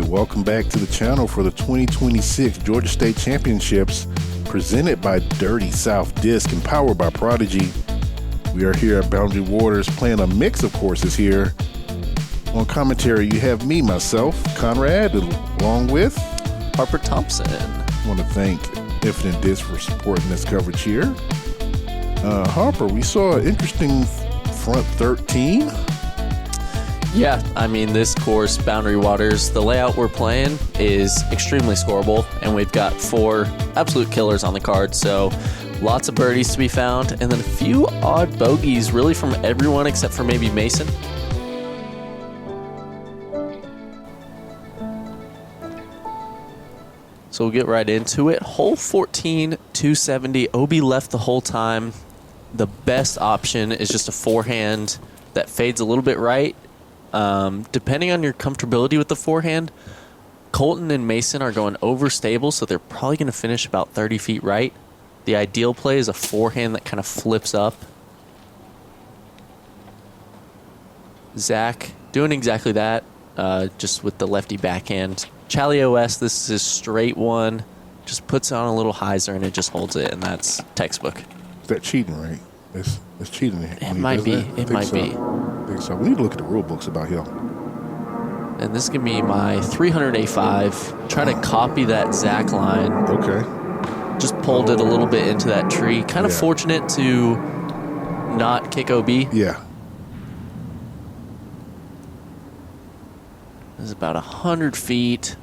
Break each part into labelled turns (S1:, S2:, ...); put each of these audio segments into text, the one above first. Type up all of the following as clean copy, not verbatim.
S1: right, welcome back to the channel for the 2026 Georgia State Championships presented by Dirty South Disc and powered by Prodigy. We are here at Boundary Waters playing a mix of courses here. On commentary, you have me, myself, Conrad, along with
S2: Harper Thompson.
S1: I want to thank Infinite Disc for supporting this coverage here. Harper, we saw an interesting front 13.
S2: Yeah, I mean, this course, Boundary Waters, the layout we're playing is extremely scoreable, and we've got 4 absolute killers on the card, so lots of birdies to be found, and then a few odd bogeys, really from everyone except for maybe Mason. So we'll get right into it. Hole 14, 270. OB left the whole time. The best option is just a forehand that fades a little bit right. Depending on your comfortability with the forehand, Colten and Mason are going overstable, so they're probably going to finish about 30 feet right. The ideal play is a forehand that kind of flips up. Zach doing exactly that, just with the lefty backhand. Chally OS, this is his straight one. Just puts on a little hyzer and it just holds it, and that's textbook.
S1: Is that cheating, right? It's cheating.
S2: It might be. It might be.
S1: I think so. We need to look at the rule books about him.
S2: And this can be my 300A5. Trying to copy that Zach line.
S1: Okay.
S2: Just pulled it a little bit into that tree. Kind of fortunate to not kick OB.
S1: Yeah.
S2: This is about 100 feet.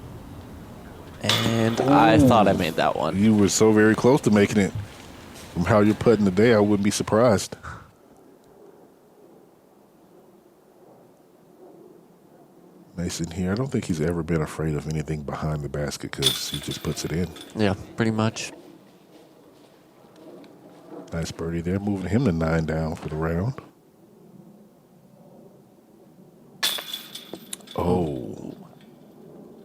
S2: And I thought I made that one.
S1: You were so very close to making it. From how you're putting today, I wouldn't be surprised. Mason here, I don't think he's ever been afraid of anything behind the basket because he just puts it in.
S2: Yeah, pretty much.
S1: Nice birdie there, moving him to 9 down for the round. Oh.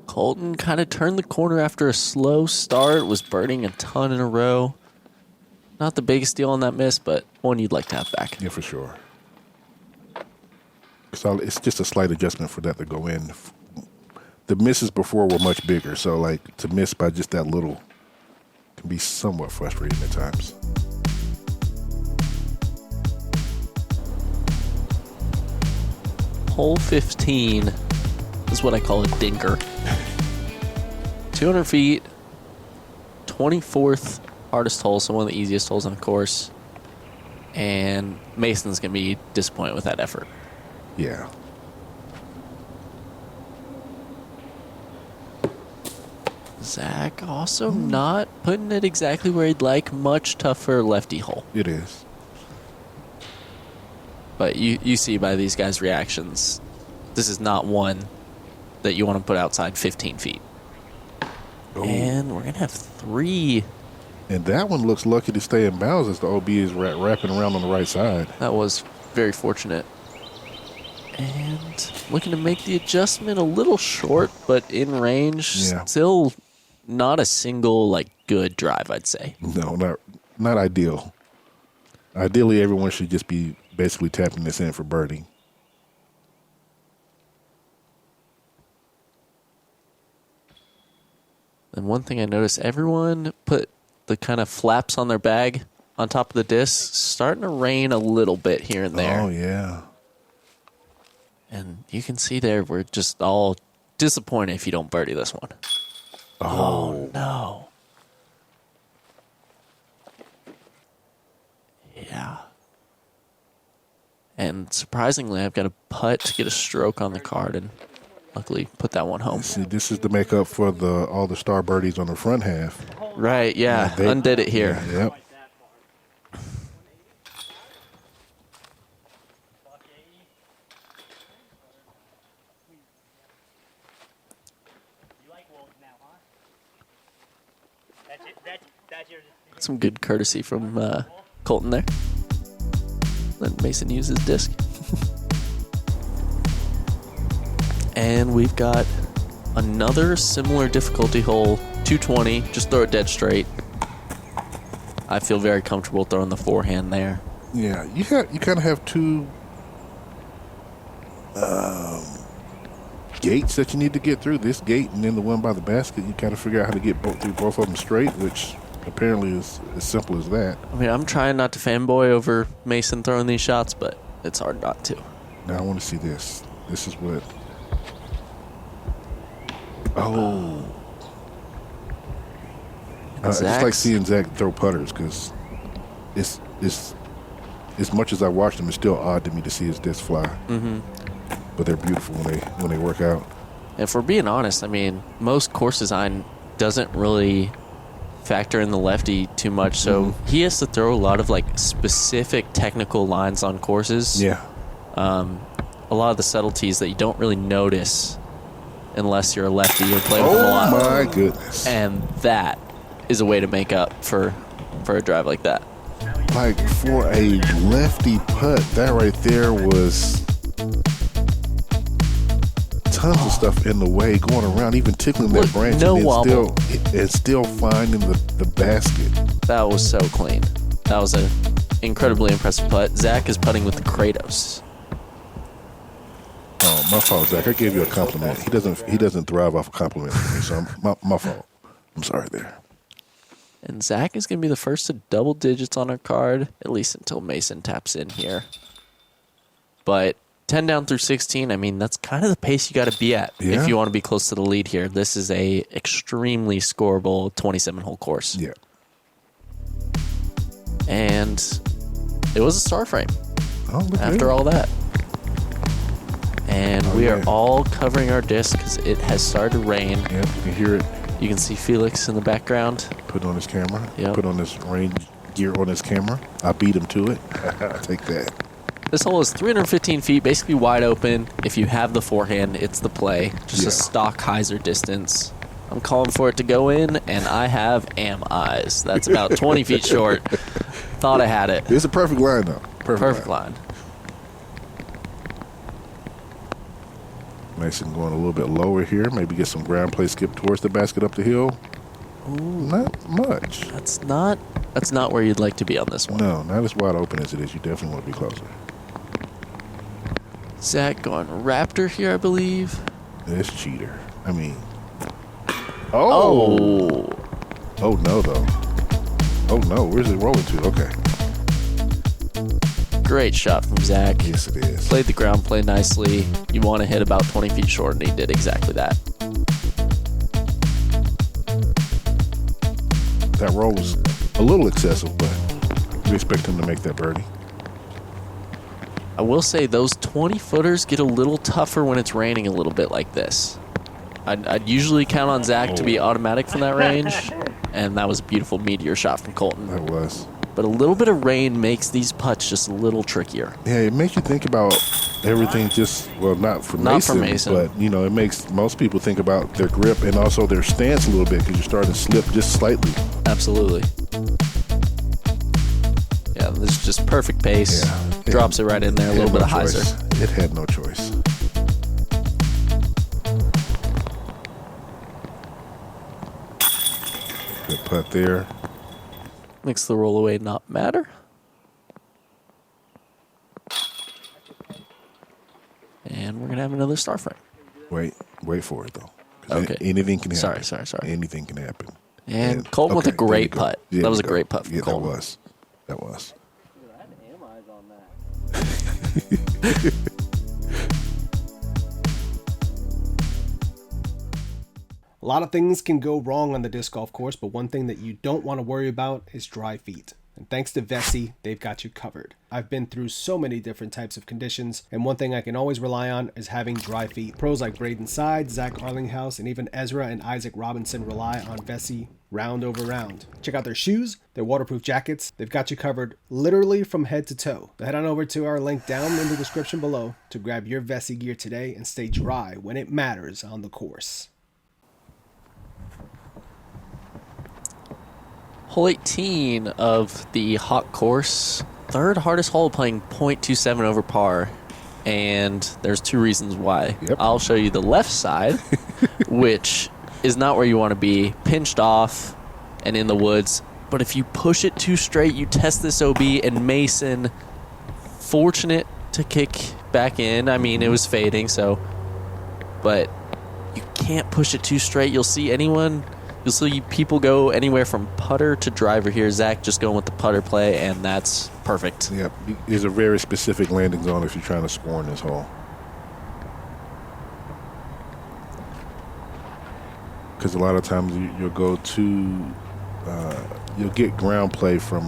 S2: Colten kind of turned the corner after a slow start, was birding a ton in a row. Not the biggest deal on that miss, but one you'd like to have back.
S1: Yeah, for sure. So it's just a slight adjustment for that to go in. The misses before were much bigger, so like to miss by just that little can be somewhat frustrating at times.
S2: Hole 15 is what I call a dinker. 200 feet, 24th hardest hole, so one of the easiest holes on the course. And Mason's going to be disappointed with that effort.
S1: Yeah.
S2: Zach also not putting it exactly where he'd like. Much tougher lefty hole.
S1: It is.
S2: But you see by these guys' reactions, this is not one that you want to put outside 15 feet.
S1: Ooh.
S2: And we're going to have 3.
S1: And that one looks lucky to stay in bounds as the OB is wrapping around on the right side.
S2: That was very fortunate. And looking to make the adjustment a little short, but in range.
S1: Yeah.
S2: Still not a single, like, good drive, I'd say.
S1: No, not ideal. Ideally, everyone should just be basically tapping this in for birdie.
S2: And one thing I noticed, everyone put the kind of flaps on their bag on top of the disc. Starting to rain a little bit here and there.
S1: Oh, yeah.
S2: And you can see there, we're just all disappointed if you don't birdie this one. Oh no. Yeah. And surprisingly, I've got a putt to get a stroke on the card and luckily put that one home.
S1: See, this is to make up for all the star birdies on the front half.
S2: Right, yeah. Undid it here.
S1: Yeah, yep.
S2: Some good courtesy from Colten there. Let Mason use his disc. And we've got another similar difficulty hole, 220. Just throw it dead straight. I feel very comfortable throwing the forehand there.
S1: Yeah, you kind of have two gates that you need to get through. This gate and then the one by the basket. You got to figure out how to get through both of them straight, which apparently is as simple as that.
S2: I mean, I'm trying not to fanboy over Mason throwing these shots, but it's hard not to.
S1: Now I want to see this. This is what. Oh. It's like seeing Zach throw putters because it's as much as I watched him, it's still odd to me to see his disc fly. Mm-hmm. But they're beautiful when they work out.
S2: If we're being honest, I mean, most course design doesn't really factor in the lefty too much, so he has to throw a lot of like specific technical lines on courses.
S1: Yeah.
S2: A lot of the subtleties that you don't really notice unless you're a lefty or play with them a lot.
S1: Oh my goodness!
S2: And that is a way to make up for a drive like that.
S1: Like for a lefty putt, that right there was tons of stuff in the way, going around, even tickling that branch,
S2: no
S1: and
S2: wobble.
S1: still finding the basket.
S2: That was so clean. That was an incredibly impressive putt. Zach is putting with the Kratos.
S1: Oh, my fault, Zach. I gave you a compliment. He doesn't thrive off a compliment from me, so my fault. I'm sorry there.
S2: And Zach is going to be the first to double digits on our card, at least until Mason taps in here. But 10 down through 16, I mean, that's kind of the pace you got to be at if you want to be close to the lead here. This is a extremely scoreable 27-hole course.
S1: Yeah.
S2: And it was a star frame after all that. And we are all covering our disc because it has started to rain.
S1: Yep, you can hear it.
S2: You can see Felix in the background.
S1: Put on his camera.
S2: Yep.
S1: Put on his rain gear on his camera. I beat him to it. Take that.
S2: This hole is 315 feet, basically wide open. If you have the forehand, it's the play. Just a stock hyzer distance. I'm calling for it to go in, and I have eyes. That's about 20 feet short. Thought I had it.
S1: It's a perfect line, though.
S2: Perfect line.
S1: Mason going a little bit lower here. Maybe get some ground play, skip towards the basket up the hill. Ooh, not much.
S2: That's not where you'd like to be on this one.
S1: No, not as wide open as it is. You definitely want to be closer.
S2: Zach going Raptor here, I believe.
S1: It's cheater. I mean. Oh no, though. Oh no, where's it rolling to? Okay.
S2: Great shot from Zach.
S1: Yes, it is.
S2: Played the ground play nicely. You want to hit about 20 feet short, and he did exactly that.
S1: That roll was a little excessive, but we expect him to make that birdie.
S2: I will say those 20-footers get a little tougher when it's raining a little bit like this. I'd usually count on Zach to be automatic from that range, and that was a beautiful meteor shot from Colten.
S1: That was.
S2: But a little bit of rain makes these putts just a little trickier.
S1: Yeah, it makes you think about everything not for Mason, but, it makes most people think about their grip and also their stance a little bit because you're starting to slip just slightly.
S2: Absolutely. Yeah, this is just perfect pace. Yeah, drops it right in there, a little bit of hyzer.
S1: It had no choice. Good putt there.
S2: Makes the rollaway not matter. And we're going to have another star frame.
S1: Wait for it, though.
S2: Okay.
S1: Anything can happen.
S2: Sorry.
S1: Anything can happen.
S2: And Colten with a great putt.
S1: Yeah,
S2: that was a great putt from Colten.
S1: That was.
S3: I had eyes on that. A lot of things can go wrong on the disc golf course, but one thing that you don't want to worry about is dry feet. And thanks to Vessi, they've got you covered. I've been through so many different types of conditions, and one thing I can always rely on is having dry feet. Pros like Braden Side, Zach Arlinghaus, and even Ezra and Isaac Robinson rely on Vessi round over round. Check out their shoes, their waterproof jackets. They've got you covered literally from head to toe. So head on over to our link down in the description below to grab your Vessi gear today and stay dry when it matters on the course.
S2: Hole 18 of the hot course. Third hardest hole, playing .27 over par. And there's two reasons why.
S1: Yep.
S2: I'll show you the left side, which is not where you want to be. Pinched off and in the woods. But if you push it too straight, you test this OB, and Mason, fortunate to kick back in. I mean, it was fading, so but you can't push it too straight. You'll see people go anywhere from putter to driver here. Zach just going with the putter play, and that's perfect.
S1: Yep. There's a very specific landing zone if you're trying to score in this hole. Because a lot of times you'll go to, you'll get ground play from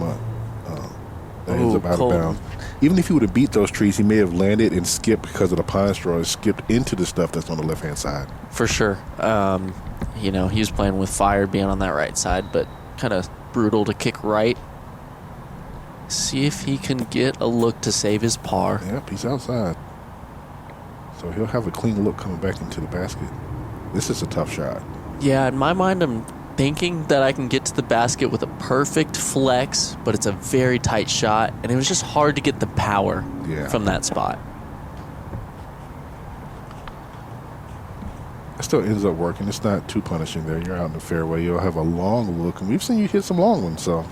S1: that ends up out of bounds. Even if he would have beat those trees, he may have landed and skipped because of the pine straw and skipped into the stuff that's on the left-hand side.
S2: For sure. He was playing with fire being on that right side, but kind of brutal to kick right. See if he can get a look to save his par.
S1: Yep, he's outside. So he'll have a clean look coming back into the basket. This is a tough shot.
S2: Yeah, in my mind, I'm thinking that I can get to the basket with a perfect flex, but it's a very tight shot, and it was just hard to get the power from that spot.
S1: It still ends up working. It's not too punishing there. You're out in the fairway. You'll have a long look, and we've seen you hit some long ones. So,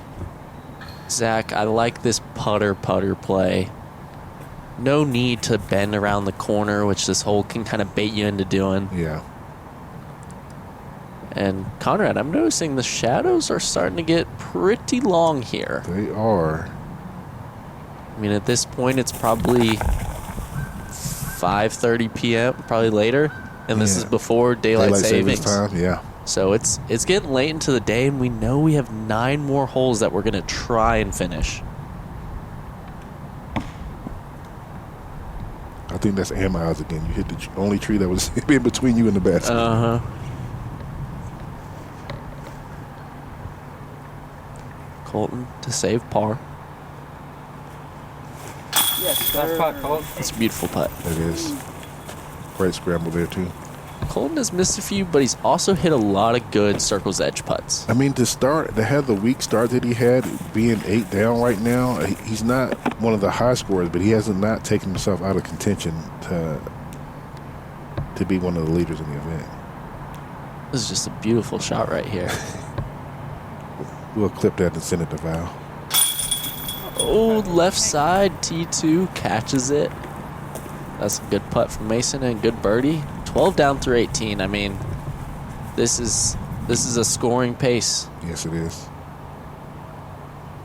S2: Zach, I like this putter play. No need to bend around the corner, which this hole can kind of bait you into doing.
S1: Yeah.
S2: And Conrad, I'm noticing the shadows are starting to get pretty long here.
S1: They are.
S2: I mean, at this point, it's probably 5:30 p.m., probably later. And this is before daylight savings
S1: time. Yeah.
S2: So it's getting late into the day, and we know we have 9 more holes that we're going to try and finish.
S1: I think that's Arlinghaus again. You hit the only tree that was in between you and the basket.
S2: Uh-huh. Colten to save par.
S4: Yes, nice putt, Colten.
S2: It's a beautiful putt.
S1: It is. Great scramble there, too.
S2: Colten has missed a few, but he's also hit a lot of good circle's edge putts.
S1: I mean, to have the weak start that he had, being 8 down right now, he's not one of the high scorers, but he hasn't not taken himself out of contention to be one of the leaders in the event.
S2: This is just a beautiful shot right here.
S1: We'll clip that and send it to Val.
S2: Oh, left side, T2 catches it. That's a good putt from Mason and good birdie. 12 down through 18. I mean, this is a scoring pace.
S1: Yes, it is.
S2: A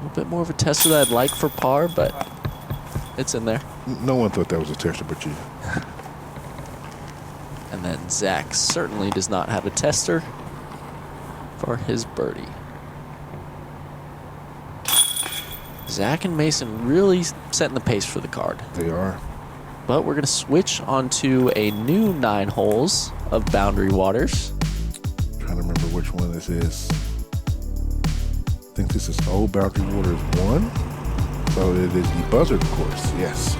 S2: little bit more of a tester that I'd like for par, but it's in there.
S1: No one thought that was a tester but you.
S2: And then Zach certainly does not have a tester for his birdie. Zach and Mason really setting the pace for the card.
S1: They are.
S2: But we're going to switch onto a new 9 holes of Boundary Waters.
S1: Trying to remember which one this is. I think this is Old Boundary Waters 1. So it is the Buzzard course, yes.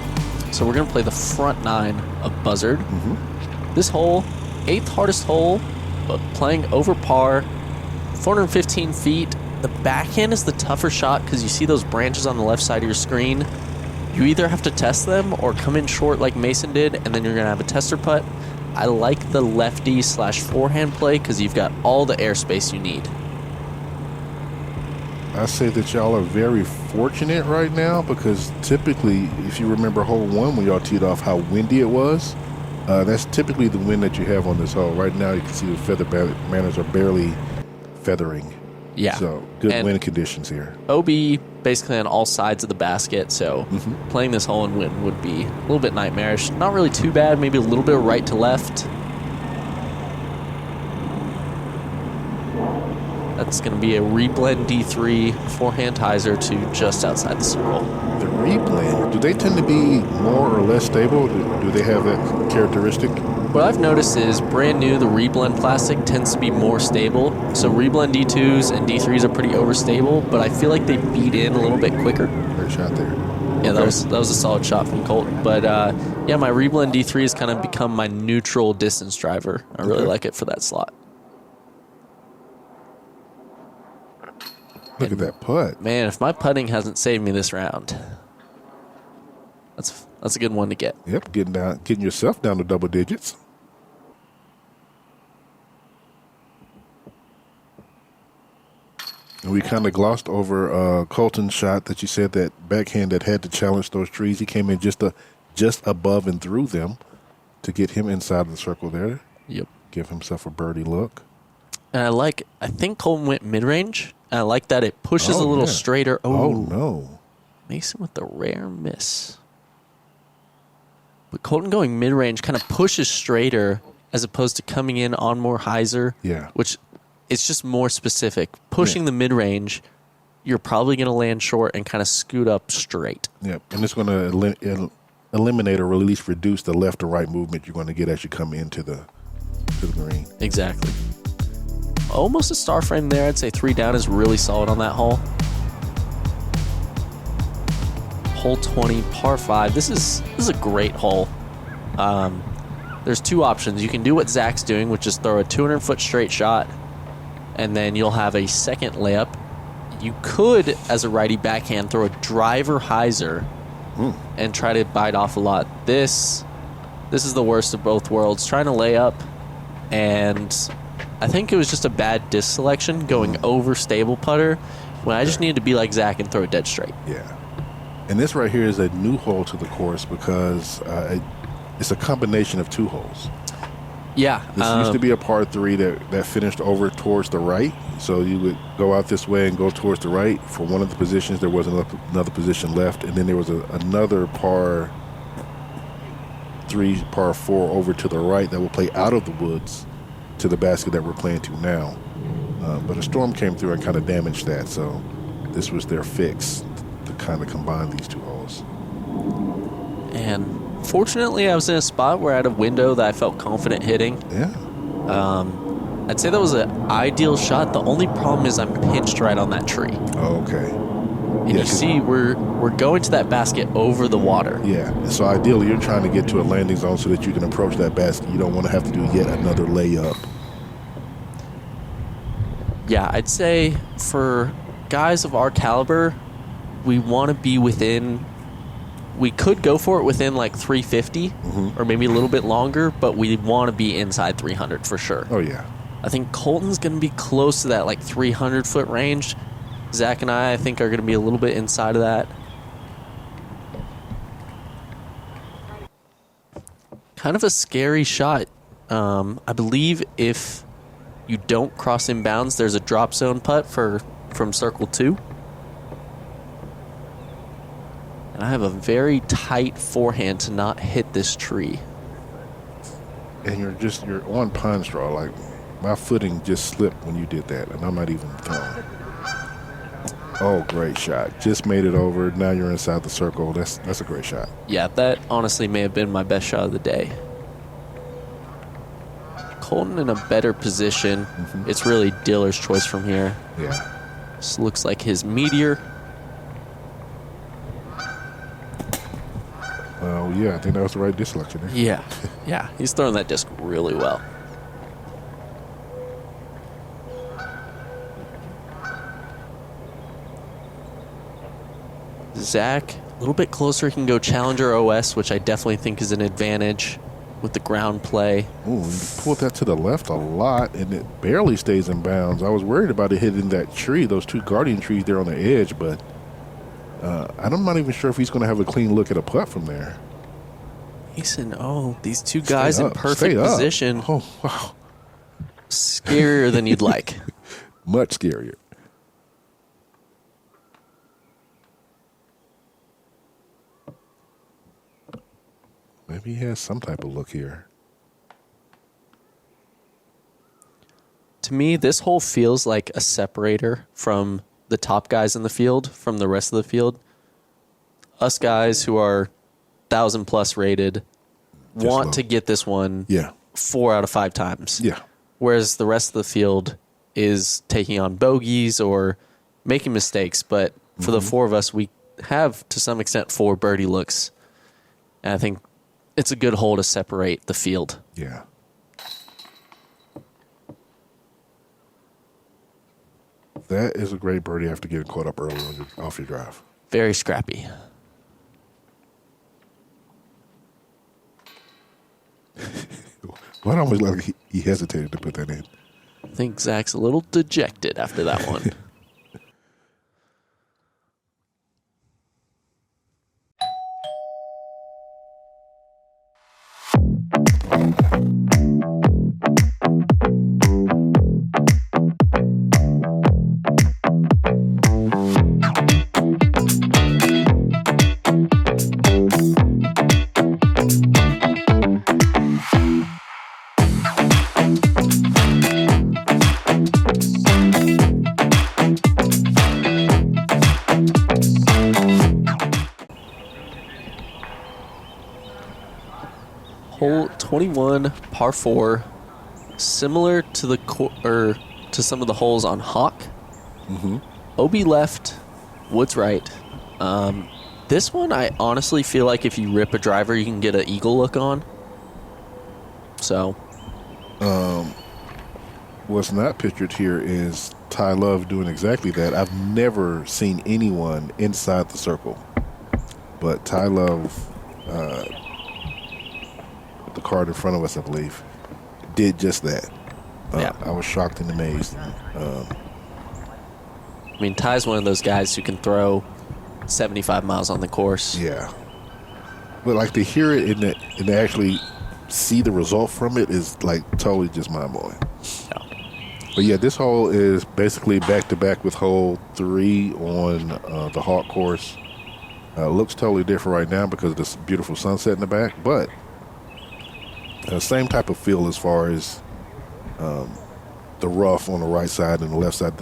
S2: So we're going to play the front 9 of Buzzard.
S1: Mm-hmm.
S2: This hole, 8th hardest hole, but playing over par, 415 feet. The backhand is the tougher shot because you see those branches on the left side of your screen. You either have to test them or come in short like Mason did, and then you're going to have a tester putt. I like the lefty/forehand play because you've got all the airspace you need.
S1: I say that y'all are very fortunate right now because typically, if you remember hole 1 when y'all teed off how windy it was, that's typically the wind that you have on this hole. Right now you can see the feather banners are barely feathering.
S2: Yeah.
S1: So good wind conditions here.
S2: OB basically on all sides of the basket, so playing this hole in wind would be a little bit nightmarish. Not really too bad, maybe a little bit of right to left. That's going to be a reblend D3 forehand hyzer to just outside the circle.
S1: The reblend, do they tend to be more or less stable? Do they have that characteristic?
S2: What I've noticed is brand new, the reblend plastic tends to be more stable. So reblend D2s and D3s are pretty overstable, but I feel like they beat in a little bit quicker.
S1: Great shot there.
S2: Yeah, that was a solid shot from Colten. But yeah, my reblend D3 has kind of become my neutral distance driver. I really like it for that slot.
S1: Look at that putt.
S2: Man, if my putting hasn't saved me this round, that's a good one to get.
S1: Yep, getting yourself down to double digits. And we kind of glossed over Colten's shot that you said that backhand that had to challenge those trees. He came in just above and through them to get him inside of the circle there.
S2: Yep.
S1: Give himself a birdie look.
S2: And I think Colten went mid-range. And I like that it pushes a little straighter.
S1: Oh, no.
S2: Mason with the rare miss. But Colten going mid-range kind of pushes straighter as opposed to coming in on more hyzer.
S1: Yeah.
S2: Which it's just more specific. Pushing the mid-range, you're probably going to land short and kind of scoot up straight.
S1: Yep. And it's going to eliminate or at least reduce the left or right movement you're going to get as you come into the green.
S2: Exactly. Almost a star frame there. I'd say 3 down is really solid on that hole. Hole 20, par 5. This is a great hole. There's 2 options. You can do what Zach's doing, which is throw a 200-foot straight shot, and then you'll have a second layup. You could, as a righty backhand, throw a driver hyzer and try to bite off a lot. This is the worst of both worlds. Trying to lay up, and I think it was just a bad disc selection going over stable putter when I just needed to be like Zach and throw it dead straight.
S1: Yeah. And this right here is a new hole to the course because it's a combination of 2 holes.
S2: Yeah.
S1: This used to be a par 3 that finished over towards the right. So you would go out this way and go towards the right. For one of the positions, there was another position left. And then there was another par 3, par 4 over to the right that will play out of the woods to the basket that we're playing to now. But a storm came through and kind of damaged that. So this was their fix to kind of combine these 2 holes.
S2: And fortunately, I was in a spot where I had a window that I felt confident hitting.
S1: Yeah.
S2: I'd say that was an ideal shot. The only problem is I'm pinched right on that tree.
S1: Oh, okay.
S2: And you see we're going to that basket over the water.
S1: Yeah. So ideally, you're trying to get to a landing zone so that you can approach that basket. You don't want to have to do yet another layup.
S2: Yeah, I'd say for guys of our caliber, we want to be within. We could go for it within like 350 or maybe a little bit longer, but we want to be inside 300 for sure.
S1: Oh, yeah.
S2: I think Colten's going to be close to that like 300-foot range. Zach and I think, are going to be a little bit inside of that. Kind of a scary shot. I believe if you don't cross inbounds, there's a drop zone putt from circle 2. And I have a very tight forehand to not hit this tree.
S1: And you're on pine straw. Like, my footing just slipped when you did that, and I'm not even throwing. Oh, great shot. Just made it over. Now you're inside the circle. That's a great shot.
S2: Yeah, that honestly may have been my best shot of the day. Colten in a better position. It's really Diller's choice from here.
S1: Yeah.
S2: This looks like his meteor.
S1: Oh, yeah. I think that was the right disc selection there.
S2: Yeah. Yeah, he's throwing that disc really well. Zach, a little bit closer, he can go Challenger OS, which I definitely think is an advantage with the ground play.
S1: Ooh, you pulled that to the left a lot, and it barely stays in bounds. I was worried about it hitting that tree, those 2 guardian trees there on the edge, but I'm not even sure if he's going to have a clean look at a putt from there.
S2: Mason, these 2 guys in perfect position.
S1: Oh, wow.
S2: Scarier than you'd like.
S1: Much scarier. Maybe he has some type of look here.
S2: To me, this hole feels like a separator from the top guys in the field, from the rest of the field. Us guys who are 1,000+ rated want to get this one 4 out of 5 times.
S1: Yeah.
S2: Whereas the rest of the field is taking on bogeys or making mistakes. But for the 4 of us, we have, to some extent, 4 birdie looks. And I think it's a good hole to separate the field.
S1: Yeah. That is a great birdie after getting caught up early off your drive.
S2: Very scrappy.
S1: Well, I almost like he hesitated to put that in.
S2: I think Zach's a little dejected after that one. Hole 21, par 4, similar to to some of the holes on Hawk.
S1: Mm-hmm.
S2: OB left, woods right. This one, I honestly feel like if you rip a driver, you can get an eagle look on. So,
S1: what's not pictured here is Ty Love doing exactly that. I've never seen anyone inside the circle, but Ty Love, the card in front of us, I believe, did just that.
S2: Yeah.
S1: I was shocked and amazed.
S2: I mean, Ty's one of those guys who can throw 75 miles on the course.
S1: Yeah, but like to hear it and to actually see the result from it is like totally just mind blowing.
S2: Yeah.
S1: But yeah, this hole is basically back to back with hole 3 on the Hawk course. Looks totally different right now because of this beautiful sunset in the back, but same type of feel as far as the rough on the right side and the left side.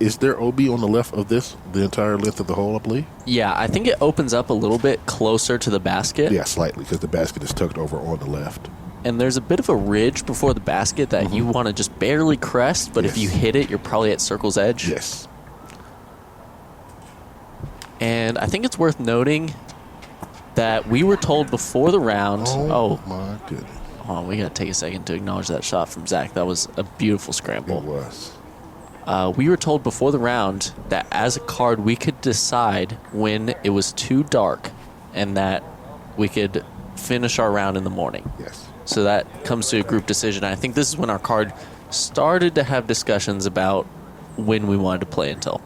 S1: Is there OB on the left of this, the entire length of the hole, I believe?
S2: Yeah, I think it opens up a little bit closer to the basket.
S1: Yeah, slightly, because the basket is tucked over on the left.
S2: And there's a bit of a ridge before the basket that you want to just barely crest, but if you hit it, you're probably at circle's edge.
S1: Yes.
S2: And I think it's worth noting that we were told before the round.
S1: Oh my goodness.
S2: Hold on, we got to take a second to acknowledge that shot from Zach. That was a beautiful scramble.
S1: It was.
S2: We were told before the round that as a card, we could decide when it was too dark and that we could finish our round in the morning.
S1: Yes.
S2: So that comes to a group decision. I think this is when our card started to have discussions about when we wanted to play until.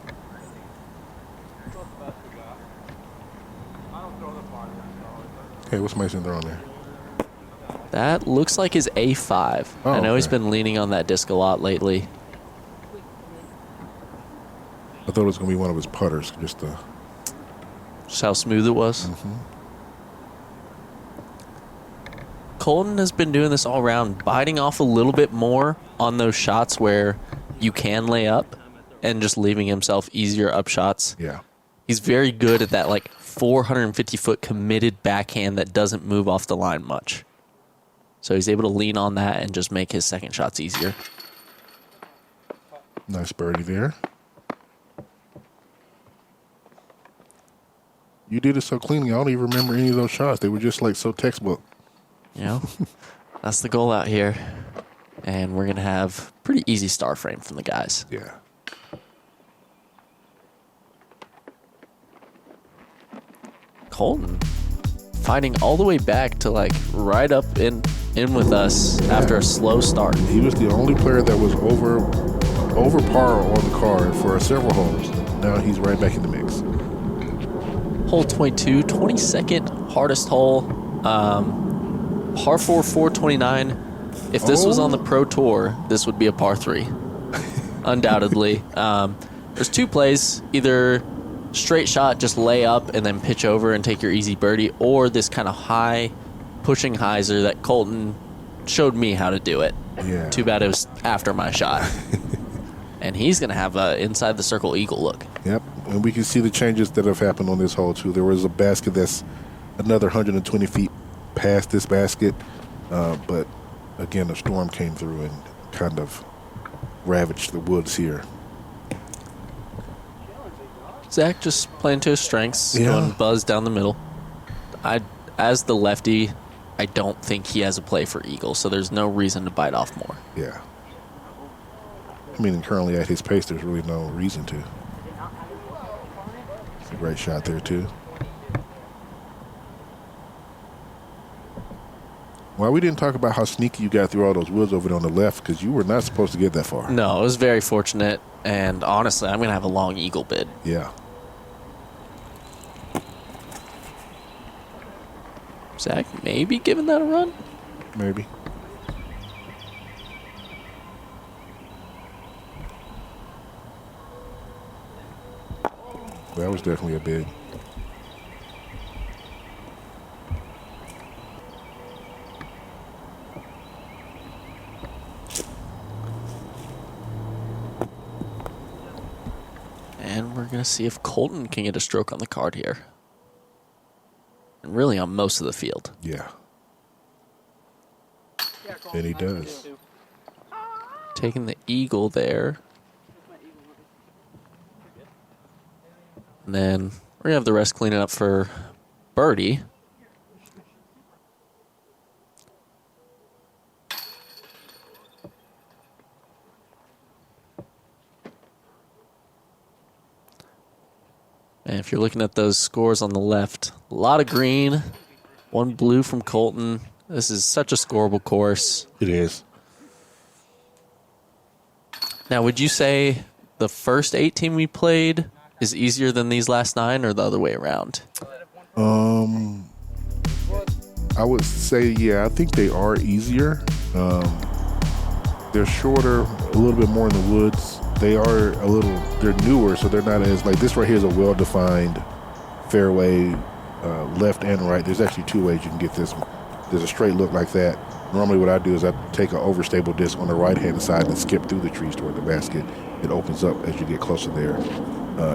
S1: Hey, what's Mason throwing there?
S2: That looks like his A5.
S1: Oh,
S2: I know he's
S1: okay.
S2: been leaning on that disc a lot lately.
S1: I thought it was going to be one of his putters, just
S2: How smooth it was. Colten has been doing this all around, biting off a little bit more on those shots where you can lay up and just leaving himself easier up shots.
S1: Yeah.
S2: He's very good at that 450-foot committed backhand that doesn't move off the line much. So he's able to lean on that and just make his second shots easier.
S1: Nice birdie there. You did it so cleanly, I don't even remember any of those shots. They were just so textbook.
S2: You know, that's the goal out here. And we're going to have pretty easy star frame from the guys.
S1: Yeah.
S2: Colten fighting all the way back to right up in with us after a slow start.
S1: He was the only player that was over par on the card for several holes. Now he's right back in the mix.
S2: Hole 22, 22nd hardest hole. Par 4, 429. If this was on the Pro Tour, this would be a par 3. Undoubtedly. There's two plays. Either straight shot, just lay up and then pitch over and take your easy birdie, or this kind of high, pushing hyzer that Colten showed me how to do it.
S1: Yeah.
S2: Too bad it was after my shot. And he's going to have a inside the circle eagle look.
S1: Yep. And we can see the changes that have happened on this hole, too. There was a basket that's another 120 feet past this basket. But, again, the storm came through and kind of ravaged the woods here.
S2: Zach just playing to his strengths,
S1: Yeah.
S2: going buzz down the middle. As the lefty, I don't think he has a play for eagle, so there's no reason to bite off more.
S1: Yeah. I mean, currently at his pace, there's really no reason to. It's a great shot there, too. Well, we didn't talk about how sneaky you got through all those woods over there on the left, because you were not supposed to get that far.
S2: No, it was very fortunate, and honestly, I'm going to have a long eagle bid.
S1: Yeah.
S2: Zach maybe giving that a run?
S1: Maybe. That was definitely a bid.
S2: And we're going to see if Colten can get a stroke on the card here. And really on most of the field.
S1: Yeah. And he does.
S2: Taking the eagle there. And then we're going to have the rest cleaning up for birdie. And if you're looking at those scores on the left, a lot of green, one blue from Colten. This is such a scoreable course.
S1: It is.
S2: Now, would you say the first 18 we played is easier than these last 9, or the other way around?
S1: I would say, yeah, I think they are easier. They're shorter, a little bit more in the woods. They're newer, so they're not as, like, this right here is a well-defined fairway, left and right. There's actually 2 ways you can get this one. There's a straight look like that. Normally what I do is I take an overstable disc on the right-hand side and skip through the trees toward the basket. It opens up as you get closer there.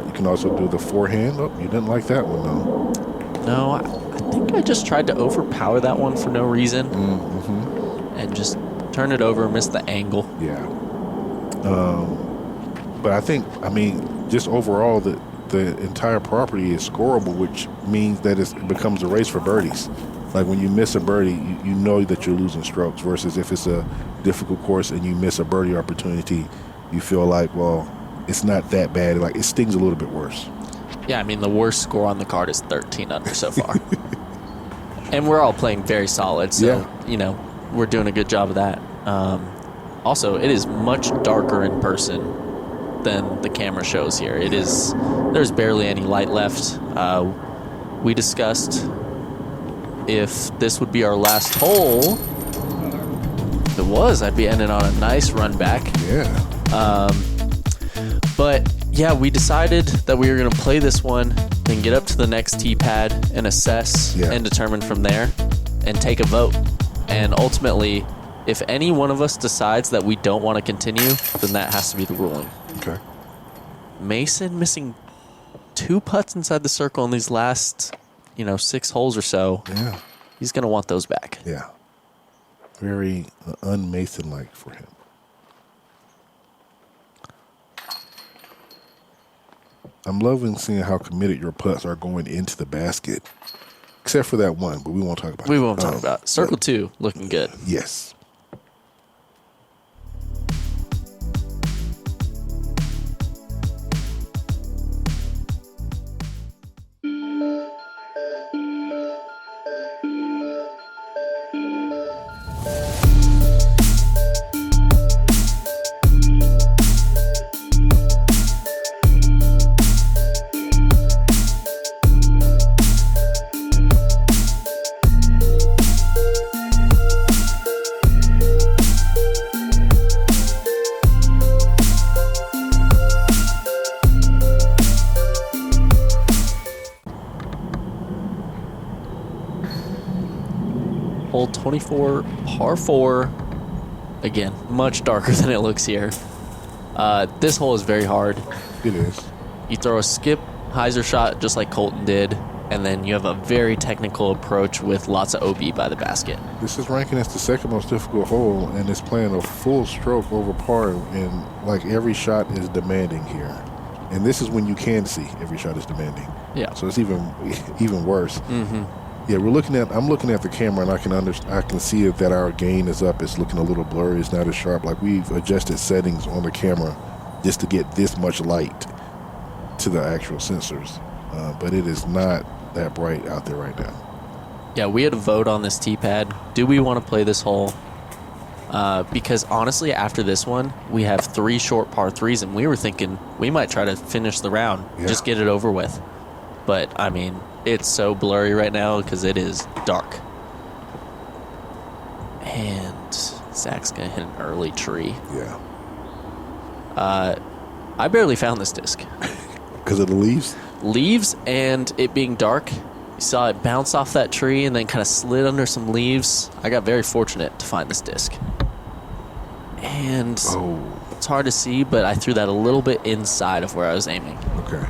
S1: You can also do the forehand. Oh, you didn't like that one, though.
S2: No, I think I just tried to overpower that one for no reason. And just turn it over, miss the angle.
S1: Yeah. But I think, just overall, the entire property is scoreable, which means that it becomes a race for birdies. Like when you miss a birdie, you know that you're losing strokes, versus if it's a difficult course and you miss a birdie opportunity, you feel like, well, it's not that bad. Like, it stings a little bit worse.
S2: Yeah, the worst score on the card is 13 under so far. And we're all playing very solid, so, we're doing a good job of that. Also, it is much darker in person than the camera shows here. There's barely any light left. We discussed if this would be our last hole. If it was, I'd be ending on a nice run back.
S1: Yeah.
S2: But yeah, we decided that we were going to play this one, then get up to the next tee pad and assess and determine from there and take a vote. And ultimately, if any one of us decides that we don't want to continue, then that has to be the ruling.
S1: Okay.
S2: Mason missing 2 putts inside the circle in these last, 6 holes or so.
S1: Yeah.
S2: He's going to want those back.
S1: Yeah. Very un-Mason-like for him. I'm loving seeing how committed your putts are going into the basket. Except for that one, but we won't talk about it.
S2: We won't talk about it. Circle 2, looking good.
S1: Yes.
S2: Hole 24, par 4. Again, much darker than it looks here. This hole is very hard.
S1: It is.
S2: You throw a skip hyzer shot just like Colten did, and then you have a very technical approach with lots of OB by the basket.
S1: This is ranking as the second most difficult hole, and it's playing a full stroke over par, and like every shot is demanding here. And this is when you can see every shot is demanding.
S2: Yeah.
S1: So it's even worse.
S2: Mm-hmm.
S1: Yeah, I'm looking at the camera, and I can see it that our gain is up. It's looking a little blurry. It's not as sharp. Like, we've adjusted settings on the camera just to get this much light to the actual sensors. But it is not that bright out there right now.
S2: Yeah, we had a vote on this tee pad. Do we want to play this hole? Because honestly, after this one, we have 3 short par 3s, and we were thinking we might try to finish the round, just get it over with. But, it's so blurry right now because it is dark. And Sacs going to hit an early tree.
S1: Yeah.
S2: I barely found this disc.
S1: Because of the leaves?
S2: Leaves and it being dark. You saw it bounce off that tree and then kind of slid under some leaves. I got very fortunate to find this disc. And it's hard to see, but I threw that a little bit inside of where I was aiming.
S1: Okay.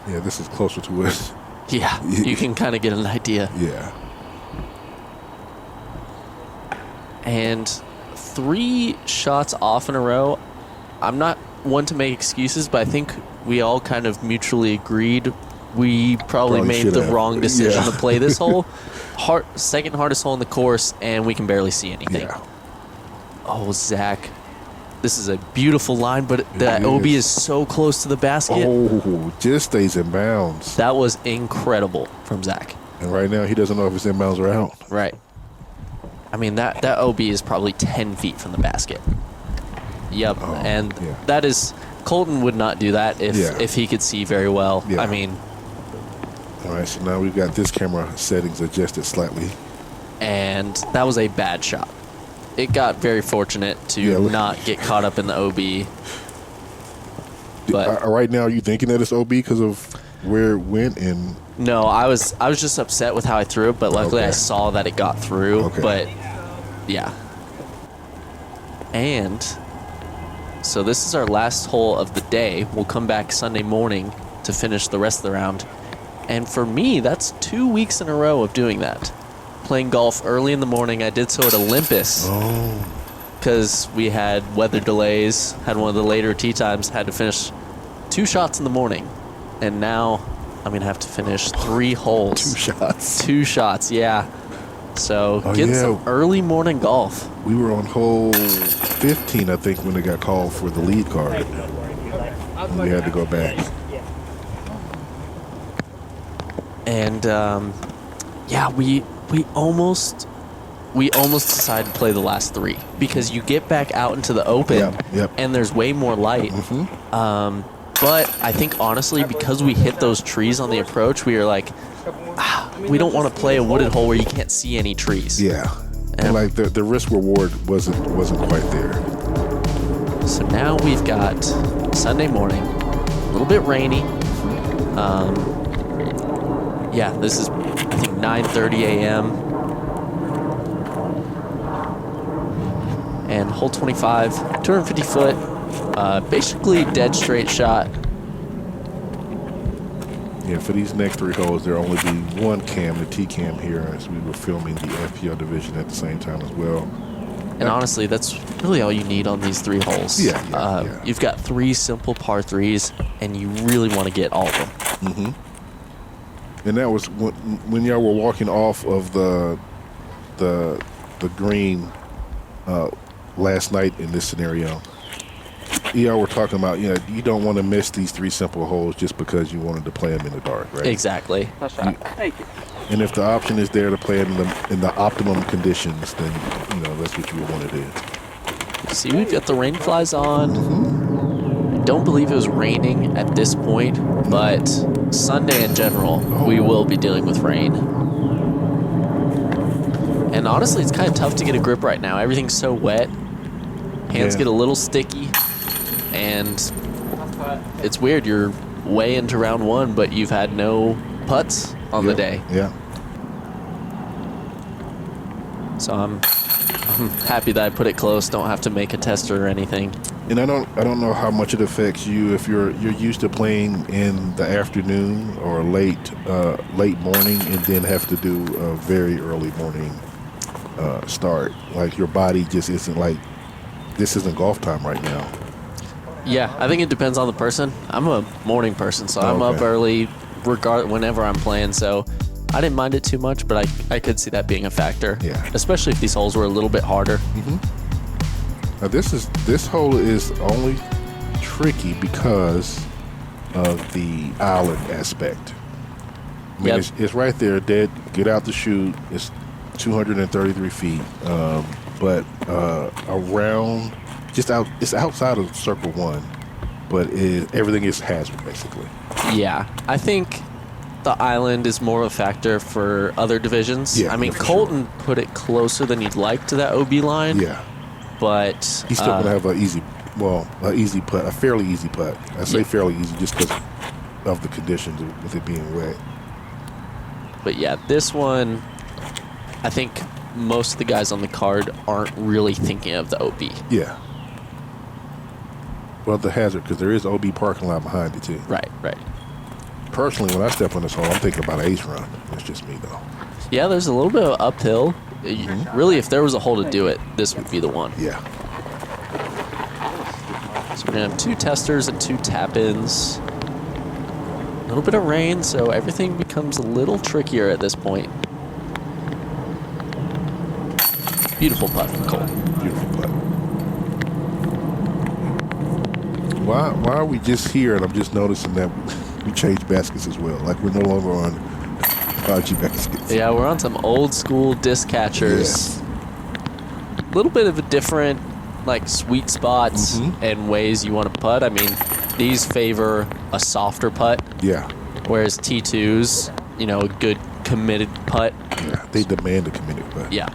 S1: Yeah, this is closer to it.
S2: Yeah, you can kind of get an idea.
S1: Yeah.
S2: And 3 shots off in a row. I'm not one to make excuses, but I think we all kind of mutually agreed we probably made the wrong decision to play this hole. Second hardest hole in the course, and we can barely see anything.
S1: Yeah.
S2: Oh, Zach. This is a beautiful line, but the OB is so close to the basket.
S1: Oh, just stays in bounds.
S2: That was incredible from Zach.
S1: And right now, he doesn't know if it's in bounds or out.
S2: Right. I mean, that OB is probably 10 feet from the basket. Yep. That is... Colten would not do that if he could see very well.
S1: Yeah.
S2: I mean...
S1: All right, so now we've got this camera settings adjusted slightly.
S2: And that was a bad shot. It got very fortunate to not get caught up in the OB. But
S1: right now, are you thinking that it's OB because of where it went? And
S2: no, I was just upset with how I threw it, but luckily I saw that it got through.
S1: Okay.
S2: But yeah. And so this is our last hole of the day. We'll come back Sunday morning to finish the rest of the round. And for me, that's 2 weeks in a row of doing that. Playing golf early in the morning. I did so at Olympus. Because we had weather delays, had one of the later tee times, had to finish 2 shots in the morning. And now I'm going to have to finish 3 holes.
S1: 2 shots.
S2: 2 shots, yeah. So getting some early morning golf.
S1: We were on hole 15, I think, when they got called for the lead card. We had to go back.
S2: And we almost decided to play the last 3 because you get back out into the open and there's way more light. But I think honestly, because we hit those trees on the approach, we were like, we don't want to play a wooded hole where you can't see any trees.
S1: Yeah, and like the risk reward wasn't quite there.
S2: So now we've got Sunday morning, a little bit rainy. This is, I think, 9:30 a.m. And hole 25, 250 foot, basically dead straight shot.
S1: Yeah, for these next 3 holes, there'll only be one cam, the T-cam here, as we were filming the FPO division at the same time as well.
S2: And honestly, that's really all you need on these 3 holes.
S1: Yeah.
S2: You've got 3 simple par 3s, and you really want to get all of them.
S1: Mm-hmm. And that was when y'all were walking off of the green last night in this scenario. Y'all were talking about, you don't want to miss these 3 simple holes just because you wanted to play them in the dark, right?
S2: Exactly.
S4: That's right. Thank you.
S1: And if the option is there to play it in the optimum conditions, then that's what you would want to do.
S2: See, we've got the rain flies on. I don't believe it was raining at this point, but Sunday in general, we will be dealing with rain. And honestly, it's kind of tough to get a grip right now. Everything's so wet. Hands get a little sticky. And it's weird. You're way into round 1, but you've had no putts on the day.
S1: Yeah.
S2: So I'm happy that I put it close. Don't have to make a tester or anything.
S1: And I don't know how much it affects you if you're used to playing in the afternoon or late morning and then have to do a very early morning start. Like your body just isn't like, this isn't golf time right now.
S2: Yeah, I think it depends on the person. I'm a morning person, so I'm up early whenever I'm playing. So I didn't mind it too much, but I could see that being a factor.
S1: Yeah.
S2: Especially if these holes were a little bit harder.
S1: Now this hole is only tricky because of the island aspect. I mean, it's right there, dead. Get out the chute. It's 233 feet, but around, it's outside of Circle 1, but everything is hazard basically.
S2: Yeah, I think the island is more of a factor for other divisions.
S1: Yeah,
S2: I mean, Colten put it closer than you'd like to that OB line.
S1: Yeah.
S2: But
S1: he's still gonna have a fairly easy putt. I say fairly easy just because of the conditions with it being wet.
S2: But yeah, this one, I think most of the guys on the card aren't really thinking of the OB.
S1: Yeah. Well, the hazard, because there is OB parking lot behind it too.
S2: Right.
S1: Personally, when I step on this hole, I'm thinking about an ace run. That's just me though.
S2: Yeah, there's a little bit of uphill. Really, if there was a hole to do it, this would be the one.
S1: Yeah.
S2: So we're going to have 2 testers and 2 tap-ins. A little bit of rain, so everything becomes a little trickier at this point. Beautiful putt from Colten.
S1: Beautiful putt. Why are we just here? And I'm just noticing that we changed baskets as well. Like we're no longer on 5G baskets.
S2: Yeah, we're on some old school disc catchers. A little bit of a different, like, sweet spots and ways you want to putt. I mean, these favor a softer putt.
S1: Yeah.
S2: Whereas T2s, you know, a good committed putt.
S1: Yeah, they demand a committed putt.
S2: Yeah.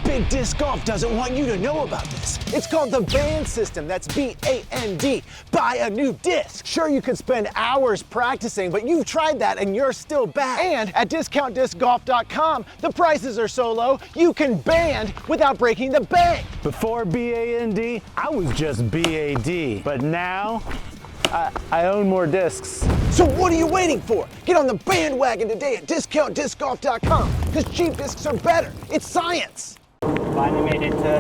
S5: Big Disc Golf doesn't want you to know about this. It's called the band system. That's B-A-N-D. Buy a new disc. Sure, you could spend hours practicing, but you've tried that and you're still back. And at discountdiscgolf.com, the prices are so low, you can band without breaking the bank.
S6: Before B-A-N-D, I was just B-A-D. But now, I own more discs.
S5: So what are you waiting for? Get on the bandwagon today at discountdiscgolf.com, because cheap discs are better. It's science.
S4: Finally made it to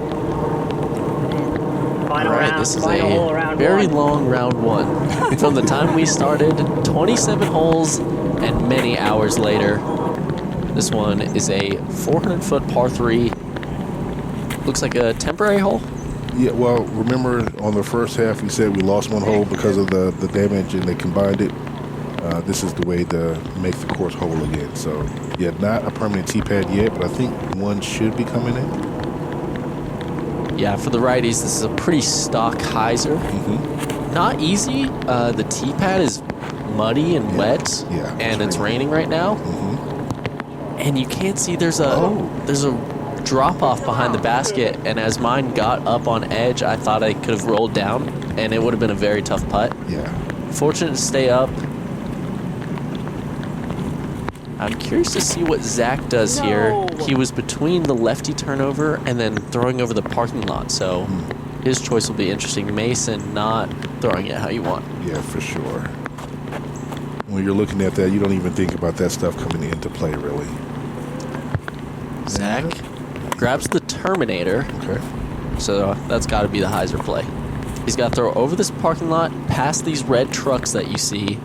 S4: final
S2: All right,
S4: round.
S2: this is
S4: Final hole,
S2: a
S4: round
S2: very
S4: one.
S2: long round 1. From the time we started, 27 holes, and many hours later. This one is a 400-foot par 3. Looks like a temporary hole.
S1: Yeah, well, remember on the first half we said we lost 1 hole because of the damage and they combined it. This is the way to make the course whole again. So, yeah, not a permanent tee pad yet, but I think one should be coming in.
S2: Yeah, for the righties, this is a pretty stock hyzer. Not easy. The tee pad is muddy and wet, and it's raining right now. And you can't see there's a drop off behind the basket, and as mine got up on edge, I thought I could have rolled down, and it would have been a very tough putt.
S1: Yeah.
S2: Fortunate to stay up. I'm curious to see what Zach does here. He was between the lefty turnover and then throwing over the parking lot, so his choice will be interesting. Mason not throwing it how you want.
S1: Yeah, for sure. When you're looking at that, you don't even think about that stuff coming into play, really.
S2: Zach grabs the Terminator.
S1: Okay.
S2: So that's got to be the hyzer play. He's got to throw over this parking lot, past these red trucks that you see,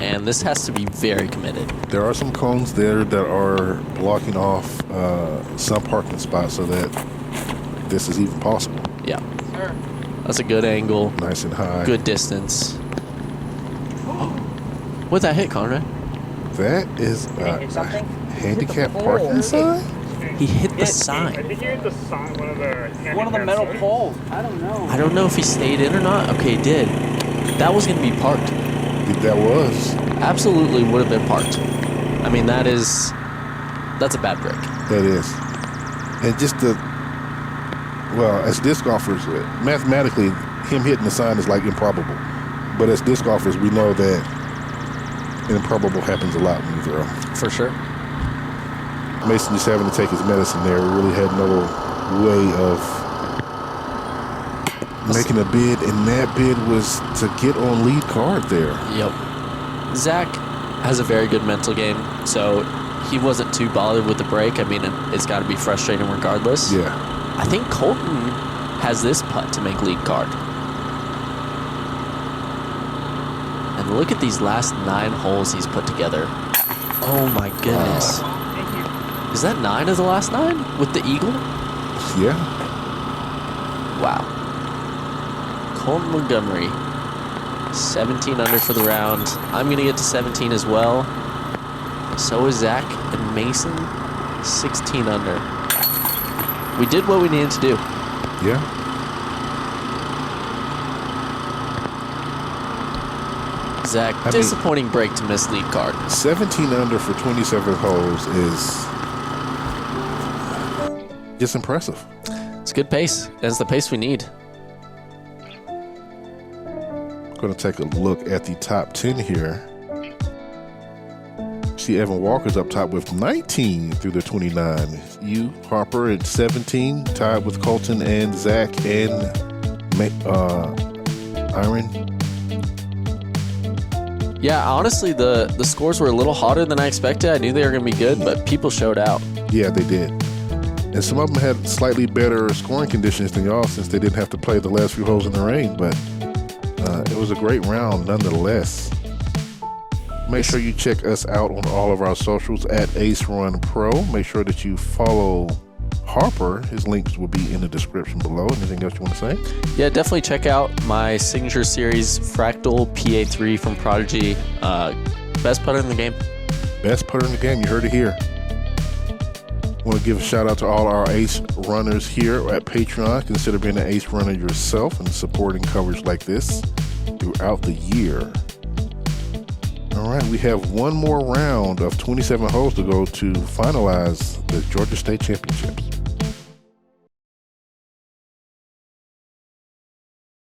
S2: and this has to be very committed.
S1: There are some cones there that are blocking off some parking spots so that this is even possible.
S2: Yeah. That's a good angle.
S1: Nice and high.
S2: Good distance. What'd that hit, Conrad?
S1: That is
S4: hit something?
S1: a handicap parking sign?
S2: He hit the
S7: I
S2: sign.
S7: think you hit the sign, one of the
S4: metal
S7: signs.
S4: poles. I don't know.
S2: I don't know if he stayed in or not. Okay, he did. That was going to be parked.
S1: That was.
S2: Absolutely would have been parked. I mean, that's a bad break.
S1: That is. And just as disc golfers, mathematically, him hitting the sign is like improbable. But as disc golfers, we know that improbable happens a lot when you throw.
S2: For sure.
S1: Mason just having to take his medicine there. We really had no way of making a bid, and that bid was to get on lead card there.
S2: Yep. Zach has a very good mental game, so he wasn't too bothered with the break. I mean, it's got to be frustrating regardless.
S1: Yeah.
S2: I think Colten has this putt to make lead card. And look at these last 9 holes he's put together. Oh my goodness. Is that 9 of the last 9 with the eagle?
S1: Yeah.
S2: Wow. Colten Montgomery, 17 under for the round. I'm going to get to 17 as well. So is Zach and Mason, 16 under. We did what we needed to do.
S1: Yeah.
S2: Zach, disappointing break to miss lead card.
S1: 17 under for 27 holes is just impressive.
S2: It's It's good pace. That's the pace we need.
S1: Going to take a look at the top 10 here. See Evan Walker's up top with 19 through the 29. You, Harper, at 17, tied with Colten and Zach and Iron.
S2: Yeah, honestly, the scores were a little hotter than I expected. I knew they were going to be good, but people showed out.
S1: Yeah, they did. And some of them had slightly better scoring conditions than y'all since they didn't have to play the last few holes in the rain, but it was a great round nonetheless. Make sure you check us out on all of our socials at Ace Run Pro. Make sure that you follow Harper. His links will be in the description below. Anything else you want to say?
S2: Yeah, definitely check out my signature series, Fractal PA3 from Prodigy. Best putter in the game.
S1: Best putter in the game. You heard it here. I want to give a shout out to all our Ace runners here at Patreon. Consider being an Ace runner yourself and supporting coverage like this throughout the year. All right, we have one more round of 27 holes to go to finalize the Georgia State Championships.